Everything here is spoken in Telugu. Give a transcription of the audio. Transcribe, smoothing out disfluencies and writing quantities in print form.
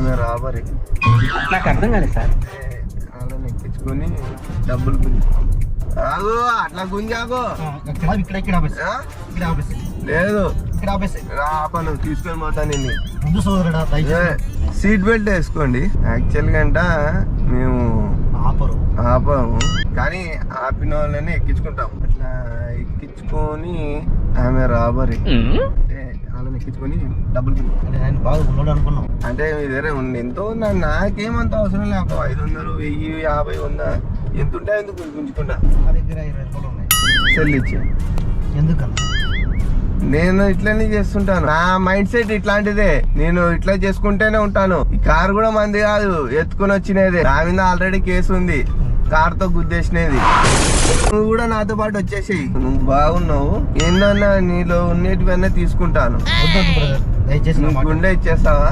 ఆమె రాబరి. నాకు అర్థం కాలేదు సార్. వాళ్ళని ఎక్కించుకొని డబ్బులు గుంజుతాం. ఆగు, అట్లా గుంజాకు. లేదు ఆపను, తీసుకొని పోతా నిన్ను. సీట్ బెల్ట్ వేసుకోండి. యాక్చువల్ గా మేము ఆపము, కానీ ఆపిన వాళ్ళని ఎక్కించుకుంటాం. అట్లా ఎక్కించుకొని ఆమె రాబరి అంటే వాళ్ళని ఎక్కించుకొని డబ్బులు బాగా ఉన్నాడు అనుకున్నాం. అంటే మీ దగ్గర ఉంది ఎంతో ఉందా? నాకేమంత అవసరం లేదు. 500, 1000, 50 ఉందా? ఎంత ఉంటే ఎందుకు గుంజుకుంటా. మా దగ్గర 20 రూపాయలు ఉన్నాయి. సెల్ ఇచ్చా. ఎందుకన్నా? నేను ఇట్లనే చేస్తుంటాను. నా మైండ్ సెట్ ఇట్లాంటిదే. నేను ఇట్లా చేసుకుంటూనే ఉంటాను. ఈ కార్ కూడా మంది కాదు, ఎత్తుకుని వచ్చినదే. నా మీద ఆల్రెడీ కేసు ఉంది, కార్ తో గుద్దేసినది. నువ్వు కూడా నాతో పాటు వచ్చేసేయి. నువ్వు బాగున్నావు, ఏందన్నా నీలో ఉన్నటివన్నీ తీసుకుంటాను. దయచేసి గుండె ఇచ్చేస్తావా?